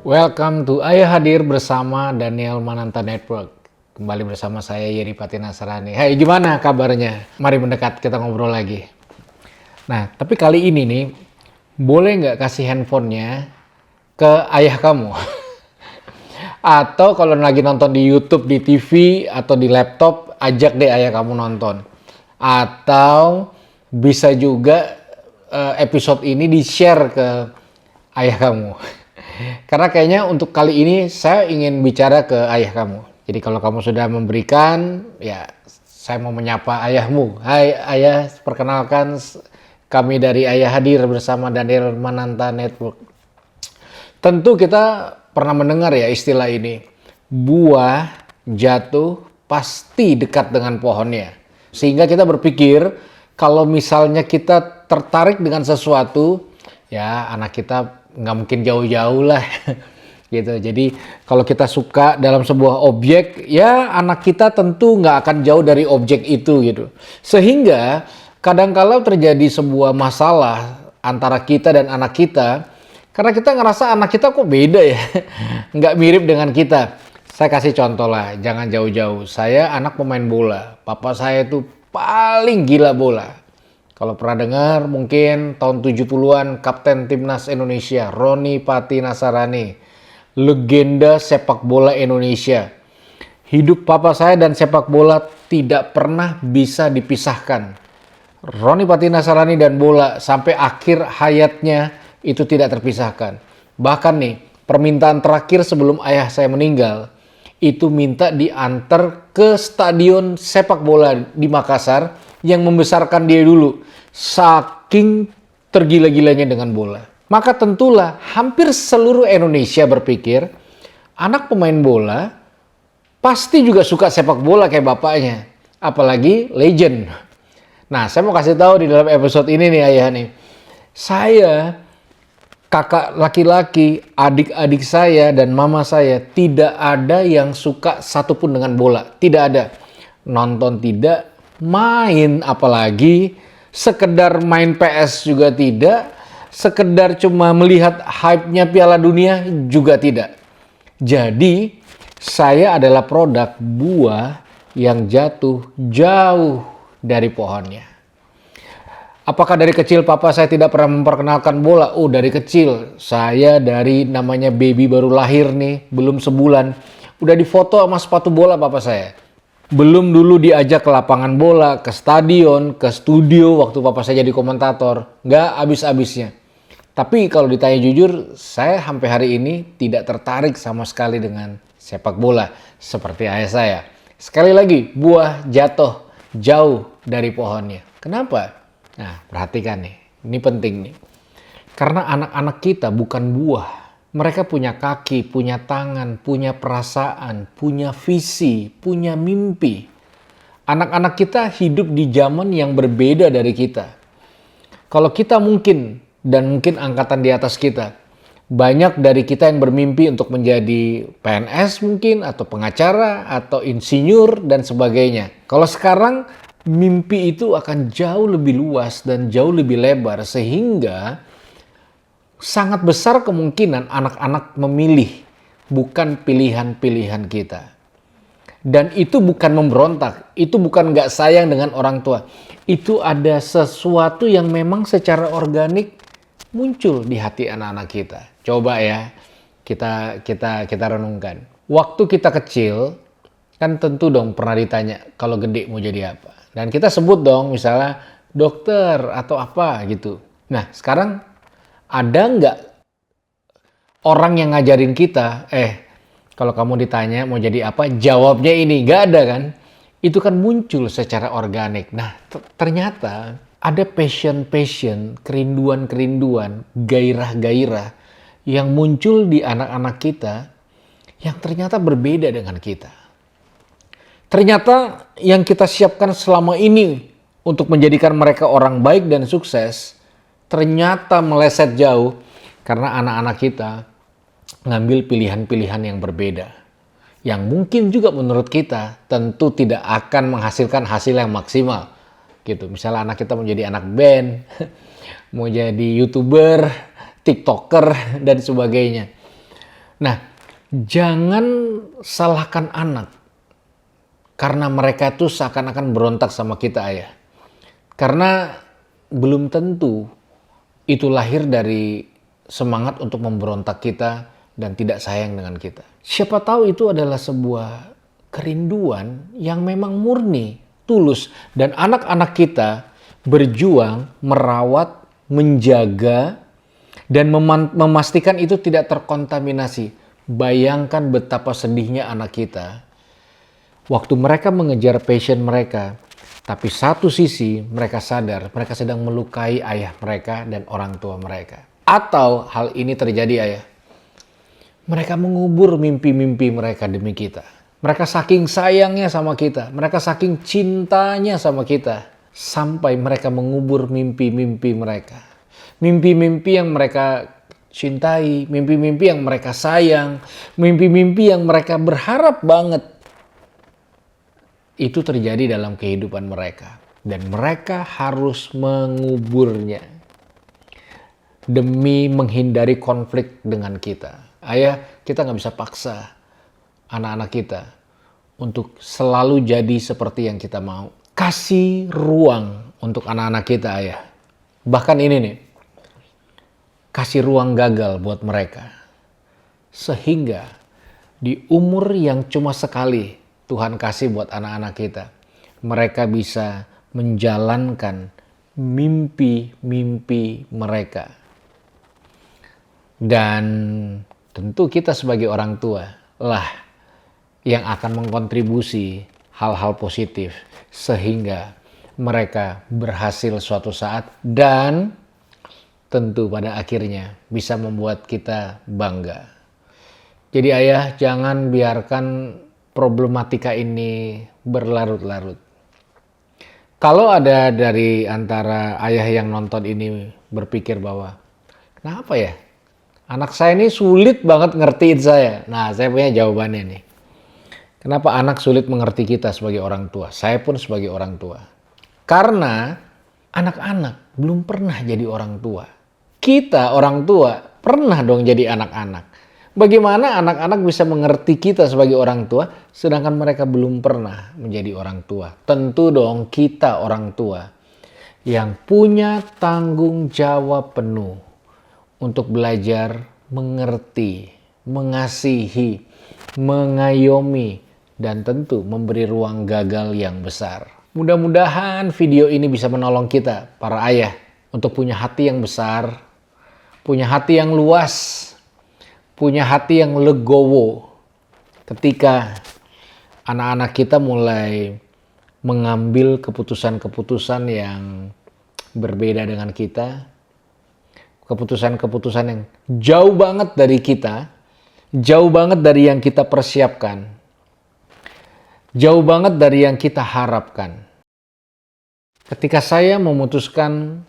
Welcome to Ayah Hadir bersama Daniel Mananta Network. Kembali bersama saya Yeri Pati Nasrani. Hai, gimana kabarnya? Mari mendekat, kita ngobrol lagi. Nah, tapi kali ini nih, boleh nggak kasih handphonenya ke ayah kamu? Atau kalau lagi nonton di YouTube, di TV, atau di laptop, ajak deh ayah kamu nonton. Atau bisa juga episode ini di-share ke ayah kamu. Karena kayaknya untuk kali ini saya ingin bicara ke ayah kamu. Jadi kalau kamu sudah memberikan, ya saya mau menyapa ayahmu. Hai ayah, perkenalkan kami dari Ayah Hadir bersama Daniel Mananta Network. Tentu kita pernah mendengar ya istilah ini. Buah jatuh pasti dekat dengan pohonnya. Sehingga kita berpikir kalau misalnya kita tertarik dengan sesuatu, ya anak kita nggak mungkin jauh-jauh lah gitu. Jadi kalau kita suka dalam sebuah objek, ya anak kita tentu nggak akan jauh dari objek itu gitu. Sehingga kadang-kala terjadi sebuah masalah antara kita dan anak kita karena kita ngerasa anak kita kok beda ya, nggak mirip dengan kita. Saya kasih contoh lah, jangan jauh-jauh. Saya anak pemain bola, papa saya tuh paling gila bola. Kalau pernah dengar mungkin tahun 70-an Kapten Timnas Indonesia, Roni Pati Nasrani, legenda sepak bola Indonesia. Hidup papa saya dan sepak bola tidak pernah bisa dipisahkan. Roni Pati Nasrani dan bola sampai akhir hayatnya itu tidak terpisahkan. Bahkan nih, permintaan terakhir sebelum ayah saya meninggal, itu minta diantar ke stadion sepak bola di Makassar yang membesarkan dia dulu. Saking tergila-gilanya dengan bola. Maka tentulah hampir seluruh Indonesia berpikir anak pemain bola pasti juga suka sepak bola kayak bapaknya. Apalagi legend. Nah, saya mau kasih tahu di dalam episode ini nih ayah nih. Saya, kakak laki-laki, adik-adik saya dan mama saya tidak ada yang suka satupun dengan bola. Tidak ada. Nonton tidak, main apalagi, sekedar main PS juga tidak, sekedar cuma melihat hype-nya Piala Dunia juga tidak. Jadi, saya adalah produk buah yang jatuh jauh dari pohonnya. Apakah dari kecil papa saya tidak pernah memperkenalkan bola? Oh, dari kecil. Saya dari namanya baby baru lahir nih, belum sebulan. Udah difoto sama sepatu bola papa saya. Belum dulu diajak ke lapangan bola, ke stadion, ke studio waktu papa saya jadi komentator. Nggak habis-habisnya. Tapi kalau ditanya jujur, saya sampai hari ini tidak tertarik sama sekali dengan sepak bola seperti ayah saya. Sekali lagi, buah jatuh jauh dari pohonnya. Kenapa? Nah, perhatikan nih. Ini penting nih. Karena anak-anak kita bukan buah. Mereka punya kaki, punya tangan, punya perasaan, punya visi, punya mimpi. Anak-anak kita hidup di zaman yang berbeda dari kita. Kalau kita mungkin, dan mungkin angkatan di atas kita, banyak dari kita yang bermimpi untuk menjadi PNS mungkin, atau pengacara, atau insinyur, dan sebagainya. Kalau sekarang, mimpi itu akan jauh lebih luas dan jauh lebih lebar, sehingga sangat besar kemungkinan anak-anak memilih bukan pilihan-pilihan kita. Dan itu bukan memberontak, itu bukan nggak sayang dengan orang tua. Itu ada sesuatu yang memang secara organik muncul di hati anak-anak kita. Coba ya, kita renungkan. Waktu kita kecil, kan tentu dong pernah ditanya, kalau gede mau jadi apa? Dan kita sebut dong misalnya dokter atau apa gitu. Nah sekarang ada nggak orang yang ngajarin kita, kalau kamu ditanya mau jadi apa, jawabnya ini, nggak ada kan? Itu kan muncul secara organik. Nah, ternyata ada passion, kerinduan, gairah yang muncul di anak-anak kita yang ternyata berbeda dengan kita. Ternyata yang kita siapkan selama ini untuk menjadikan mereka orang baik dan sukses, ternyata meleset jauh karena anak-anak kita ngambil pilihan-pilihan yang berbeda. Yang mungkin juga menurut kita tentu tidak akan menghasilkan hasil yang maksimal. Gitu. Misalnya anak kita mau jadi anak band, mau jadi YouTuber, TikToker, dan sebagainya. Nah, jangan salahkan anak karena mereka tuh seakan-akan berontak sama kita, ayah. Karena belum tentu itu lahir dari semangat untuk memberontak kita dan tidak sayang dengan kita. Siapa tahu itu adalah sebuah kerinduan yang memang murni, tulus. Dan anak-anak kita berjuang, merawat, menjaga, dan memastikan itu tidak terkontaminasi. Bayangkan betapa sedihnya anak kita waktu mereka mengejar passion mereka, tapi satu sisi mereka sadar mereka sedang melukai ayah mereka dan orang tua mereka. Atau hal ini terjadi, ayah, mereka mengubur mimpi-mimpi mereka demi kita. Mereka saking sayangnya sama kita, mereka saking cintanya sama kita, sampai mereka mengubur mimpi-mimpi mereka. Mimpi-mimpi yang mereka cintai, mimpi-mimpi yang mereka sayang, mimpi-mimpi yang mereka berharap banget. Itu terjadi dalam kehidupan mereka. Dan mereka harus menguburnya demi menghindari konflik dengan kita. Ayah, kita nggak bisa paksa anak-anak kita untuk selalu jadi seperti yang kita mau. Kasih ruang untuk anak-anak kita, ayah. Bahkan ini nih, kasih ruang gagal buat mereka. Sehingga di umur yang cuma sekali Tuhan kasih buat anak-anak kita, mereka bisa menjalankan mimpi-mimpi mereka. Dan tentu kita sebagai orang tua lah yang akan mengkontribusi hal-hal positif sehingga mereka berhasil suatu saat dan tentu pada akhirnya bisa membuat kita bangga. Jadi ayah, jangan biarkan problematika ini berlarut-larut. Kalau ada dari antara ayah yang nonton ini berpikir bahwa, kenapa ya? Anak saya ini sulit banget ngertiin saya. Nah, saya punya jawabannya nih. Kenapa anak sulit mengerti kita sebagai orang tua? Saya pun sebagai orang tua. Karena anak-anak belum pernah jadi orang tua. Kita orang tua pernah dong jadi anak-anak. Bagaimana anak-anak bisa mengerti kita sebagai orang tua, sedangkan mereka belum pernah menjadi orang tua? Tentu dong kita orang tua yang punya tanggung jawab penuh untuk belajar mengerti, mengasihi, mengayomi, dan tentu memberi ruang gagal yang besar. Mudah-mudahan video ini bisa menolong kita, para ayah, untuk punya hati yang besar, punya hati yang luas, punya hati yang legowo ketika anak-anak kita mulai mengambil keputusan-keputusan yang berbeda dengan kita, keputusan-keputusan yang jauh banget dari kita, jauh banget dari yang kita persiapkan, jauh banget dari yang kita harapkan. Ketika saya memutuskan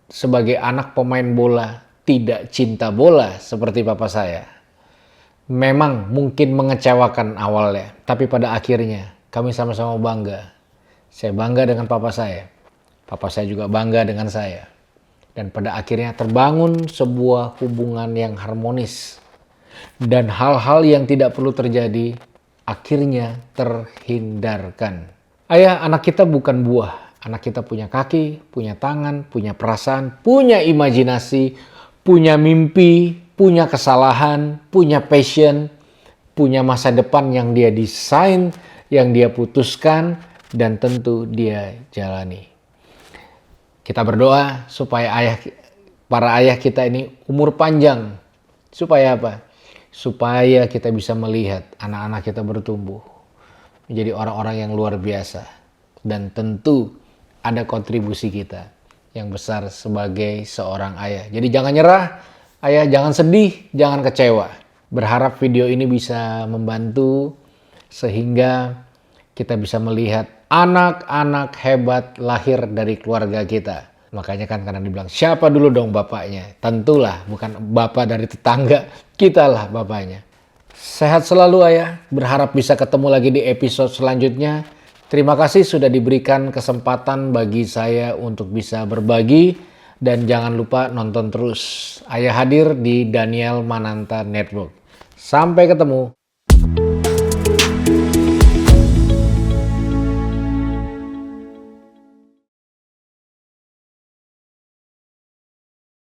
sebagai anak pemain bola tidak cinta bola seperti papa saya, memang mungkin mengecewakan awalnya, tapi pada akhirnya kami sama-sama bangga. Saya bangga dengan papa saya juga bangga dengan saya. Dan pada akhirnya terbangun sebuah hubungan yang harmonis. Dan hal-hal yang tidak perlu terjadi akhirnya terhindarkan. Ayah, anak kita bukan buah. Anak kita punya kaki, punya tangan, punya perasaan, punya imajinasi, punya mimpi, punya kesalahan, punya passion, punya masa depan yang dia desain, yang dia putuskan, dan tentu dia jalani. Kita berdoa supaya para ayah kita ini umur panjang. Supaya apa? Supaya kita bisa melihat anak-anak kita bertumbuh menjadi orang-orang yang luar biasa. Dan tentu ada kontribusi kita yang besar sebagai seorang ayah. Jadi jangan nyerah, ayah, jangan sedih, jangan kecewa. Berharap video ini bisa membantu sehingga kita bisa melihat anak-anak hebat lahir dari keluarga kita. Makanya kan kadang dibilang, siapa dulu dong bapaknya? Tentulah bukan bapak dari tetangga, kitalah bapaknya. Sehat selalu ayah, berharap bisa ketemu lagi di episode selanjutnya. Terima kasih sudah diberikan kesempatan bagi saya untuk bisa berbagi Dan jangan lupa nonton terus Ayah Hadir di Daniel Mananta Network. Sampai ketemu.